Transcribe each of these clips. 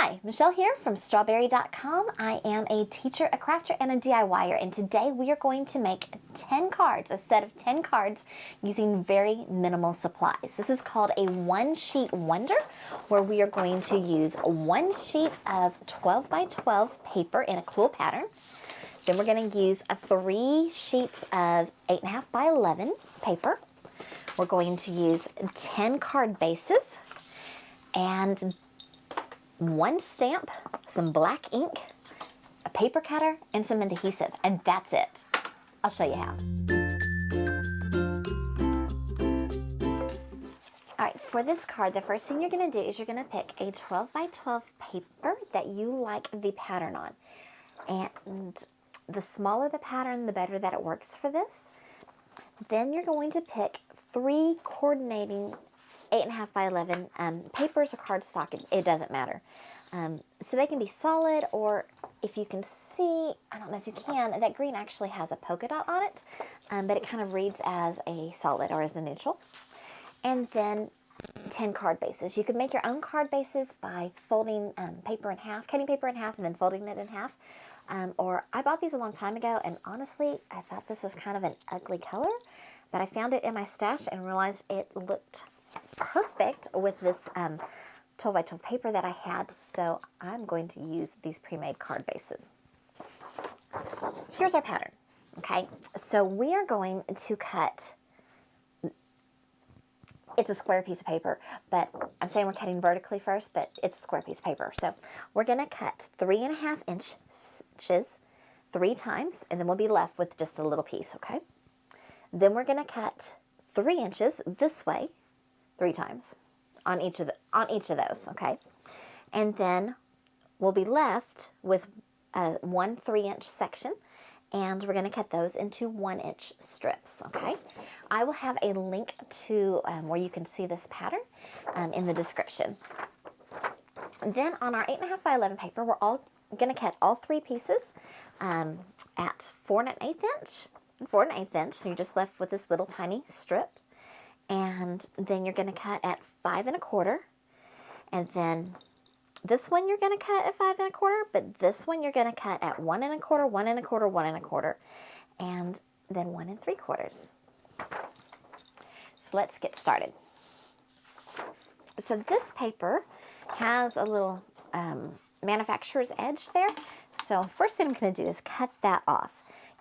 Hi, Michelle here from StrawBearie.com. I am a teacher, a crafter, and a DIYer, and today we are going to make 10 cards, a set of 10 cards using very minimal supplies. This is called a one-sheet wonder, where we are going to use one sheet of 12 by 12 paper in a cool pattern. Then we're going to use 3 sheets of 8.5 by 11 paper. We're going to use 10 card bases and 1 stamp, some black ink, a paper cutter, and some adhesive, and that's it. I'll show you how. All right, for this card, the first thing you're going to do is you're going to pick a 12 by 12 paper that you like the pattern on. And the smaller the pattern, the better that it works for this. Then you're going to pick 3 coordinating 8.5 by 11 papers or cardstock, it doesn't matter. So they can be solid, or if you can see, I don't know if you can, that green actually has a polka dot on it, but it kind of reads as a solid or as a neutral. And then 10 card bases. You can make your own card bases by folding paper in half, cutting paper in half and then folding it in half. Or I bought these a long time ago, and honestly, I thought this was kind of an ugly color, but I found it in my stash and realized it looked perfect with this 12 by 12 paper that I had, so I'm going to use these pre-made card bases. Here's our pattern, okay? So we are going to cut, it's a square piece of paper, but I'm saying we're cutting vertically first, but it's a square piece of paper. So we're going to cut 3.5 inches 3 times, and then we'll be left with just a little piece, okay? Then we're going to cut 3 inches this way 3 times on each of those, okay? And then we'll be left with one 3-inch section, and we're going to cut those into 1-inch strips, okay? I will have a link to where you can see this pattern in the description. Then on our 8.5 by 11 paper, we're all going to cut all 3 pieces at 4 1/8 inch. 4 1/8 inch, so you're just left with this little tiny strip. And then you're going to cut at 5 1/4, and then this one you're going to cut at 5 1/4, but this one you're going to cut at 1 1/4, 1 1/4, 1 1/4, and then 1 3/4. So let's get started. So this paper has a little manufacturer's edge there. So first thing I'm going to do is cut that off.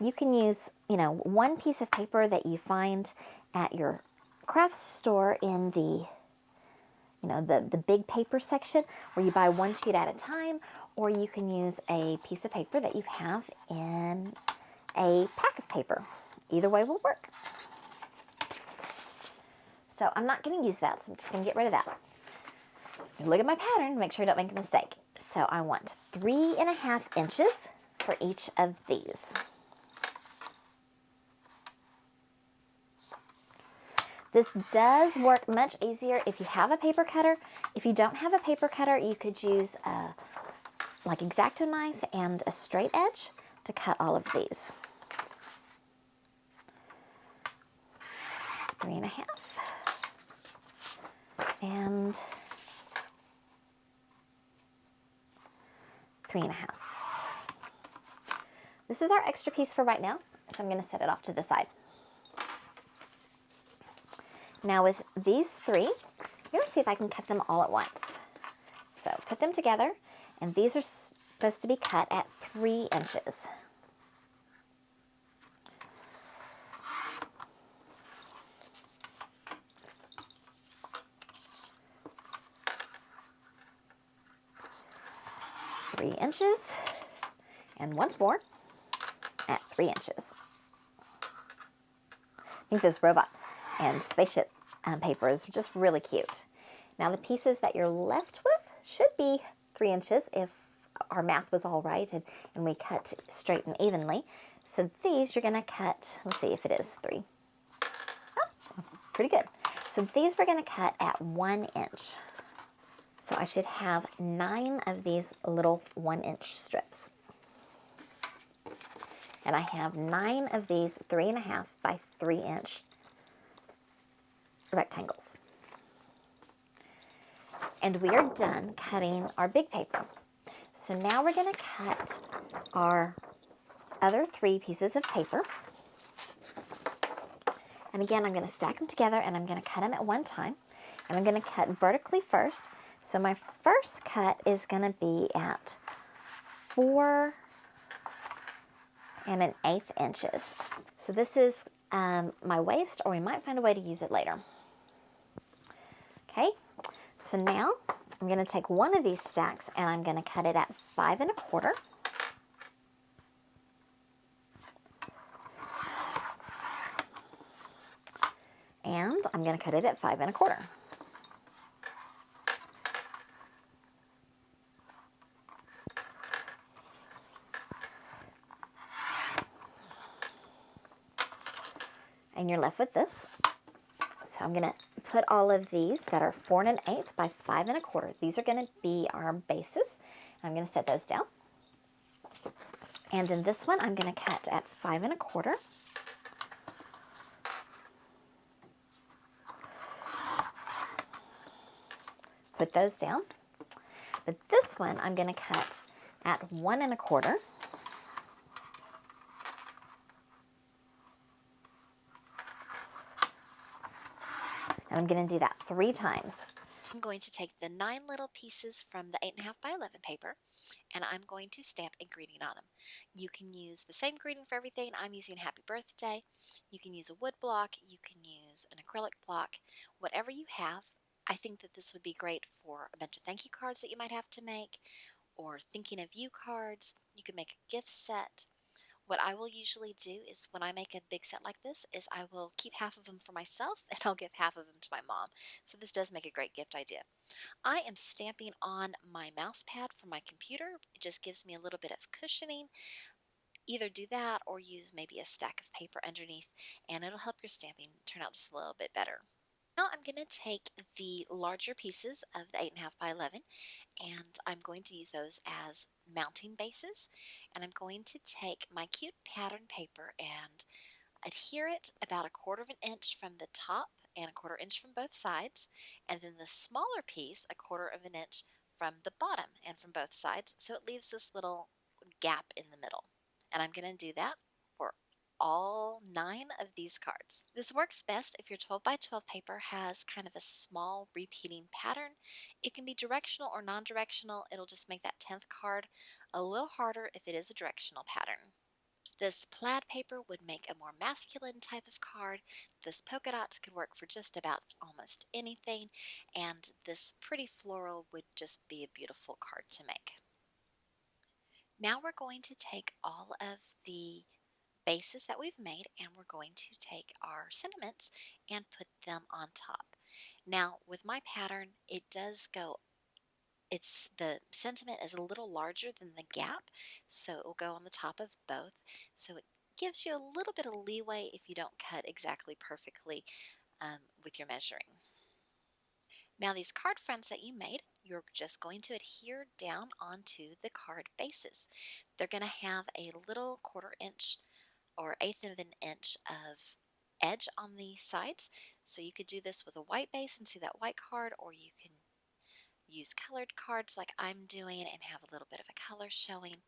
You can use, one piece of paper that you find at your craft store in the the big paper section, where you buy 1 sheet at a time, or you can use a piece of paper that you have in a pack of paper. Either way will work. So I'm not going to use that, so I'm just going to get rid of that. So look at my pattern, make sure I don't make a mistake. So I want 3.5 inches for each of these. This does work much easier if you have a paper cutter. If you don't have a paper cutter, you could use like X-Acto knife and a straight edge to cut all of these. 3.5 and 3.5. This is our extra piece for right now, so I'm going to set it off to the side. Now with these 3, I'm going to see if I can cut them all at once. So put them together, and these are supposed to be cut at 3 inches. Three inches, and once more at 3 inches. I think this robot and spaceship paper is just really cute. Now the pieces that you're left with should be 3 inches if our math was all right and we cut straight and evenly. So these you're going to cut, let's see if it is 3. Oh, pretty good. So these we're going to cut at 1 inch. So I should have 9 of these little 1-inch strips. And I have 9 of these 3.5 by 3-inch rectangles. And we are done cutting our big paper. So now we're going to cut our other 3 pieces of paper. And again, I'm going to stack them together and I'm going to cut them at one time. And I'm going to cut vertically first. So my first cut is going to be at 4 1/8 inches. So this is my waist, or we might find a way to use it later. Okay, so now I'm going to take one of these stacks and I'm going to cut it at 5 1/4. And I'm going to cut it at 5 1/4. And you're left with this. So I'm going to put all of these that are 4 1/8 by 5 1/4. These are going to be our bases. I'm going to set those down. And then this one I'm going to cut at 5 1/4. Put those down. But this one I'm going to cut at 1 1/4. And I'm going to do that 3 times. I'm going to take the 9 little pieces from the 8.5 by 11 paper, and I'm going to stamp a greeting on them. You can use the same greeting for everything. I'm using happy birthday. You can use a wood block. You can use an acrylic block. Whatever you have. I think that this would be great for a bunch of thank you cards that you might have to make, or thinking of you cards. You can make a gift set. What I will usually do is when I make a big set like this is I will keep half of them for myself and I'll give half of them to my mom. So this does make a great gift idea. I am stamping on my mouse pad from my computer. It just gives me a little bit of cushioning. Either do that or use maybe a stack of paper underneath and it'll help your stamping turn out just a little bit better. Now I'm going to take the larger pieces of the 8.5 by 11 and I'm going to use those as mounting bases, and I'm going to take my cute pattern paper and adhere it about 1/4 inch from the top and 1/4 inch from both sides, and then the smaller piece 1/4 inch from the bottom and from both sides, so it leaves this little gap in the middle. And I'm going to do that for all 9 of these cards. This works best if your 12 by 12 paper has kind of a small repeating pattern. It can be directional or non-directional. It'll just make that 10th card a little harder if it is a directional pattern. This plaid paper would make a more masculine type of card. This polka dots could work for just about almost anything. And this pretty floral would just be a beautiful card to make. Now we're going to take all of the bases that we've made and we're going to take our sentiments and put them on top. Now with my pattern, it does go, it's the sentiment is a little larger than the gap, so it will go on the top of both. So it gives you a little bit of leeway if you don't cut exactly perfectly with your measuring. Now these card fronts that you made, you're just going to adhere down onto the card bases. They're going to have a little 1/4 inch or 1/8 of an inch of edge on the sides. So you could do this with a white base and see that white card, or you can use colored cards like I'm doing and have a little bit of a color showing.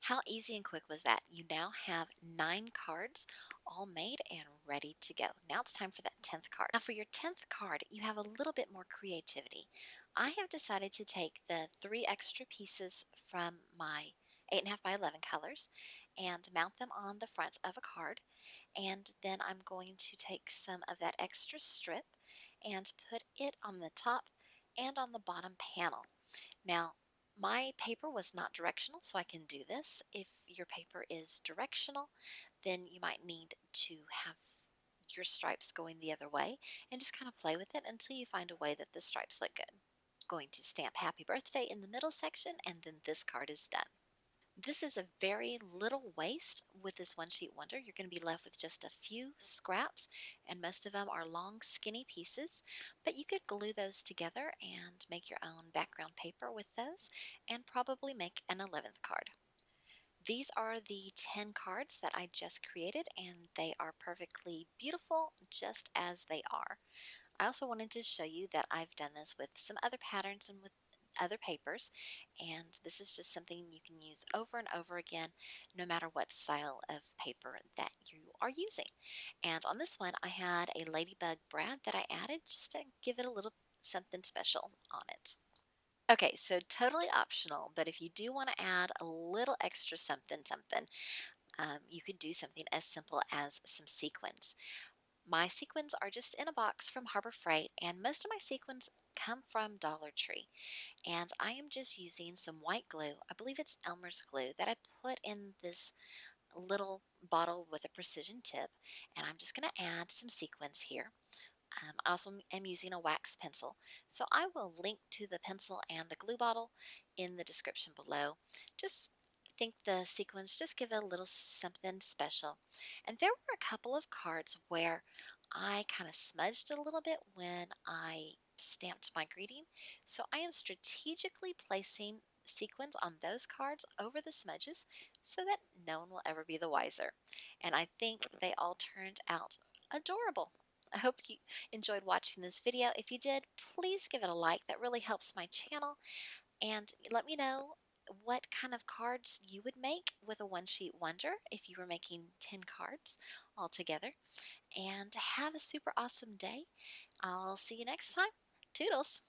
How easy and quick was that? You now have 9 cards all made and ready to go. Now it's time for that 10th card. Now for your 10th card, you have a little bit more creativity. I have decided to take the 3 extra pieces from my 8.5 by 11 colors and mount them on the front of a card. And then I'm going to take some of that extra strip and put it on the top and on the bottom panel. Now, my paper was not directional, so I can do this. If your paper is directional, then you might need to have your stripes going the other way and just kind of play with it until you find a way that the stripes look good. Going to stamp happy birthday in the middle section, and then this card is done. This is a very little waste with this one sheet wonder. You're going to be left with just a few scraps, and most of them are long, skinny pieces, but you could glue those together and make your own background paper with those and probably make an 11th card. These are the 10 cards that I just created, and they are perfectly beautiful just as they are. I also wanted to show you that I've done this with some other patterns and with other papers, and this is just something you can use over and over again no matter what style of paper that you are using. And on this one I had a ladybug brad that I added just to give it a little something special on it. Okay, so totally optional, but if you do want to add a little extra something something, you could do something as simple as some sequins. My sequins are just in a box from Harbor Freight, and most of my sequins come from Dollar Tree. And I am just using some white glue. I believe it's Elmer's glue that I put in this little bottle with a precision tip, and I'm just going to add some sequins here. I also am using a wax pencil, so I will link to the pencil and the glue bottle in the description below. Just think the sequins just give it a little something special. And there were a couple of cards where I kind of smudged a little bit when I stamped my greeting, so I am strategically placing sequins on those cards over the smudges so that no one will ever be the wiser. And I think they all turned out adorable. I hope you enjoyed watching this video. If you did, please give it a like. That really helps my channel. And let me know what kind of cards you would make with a one sheet wonder if you were making 10 cards all together. And have a super awesome day. I'll see you next time. Toodles!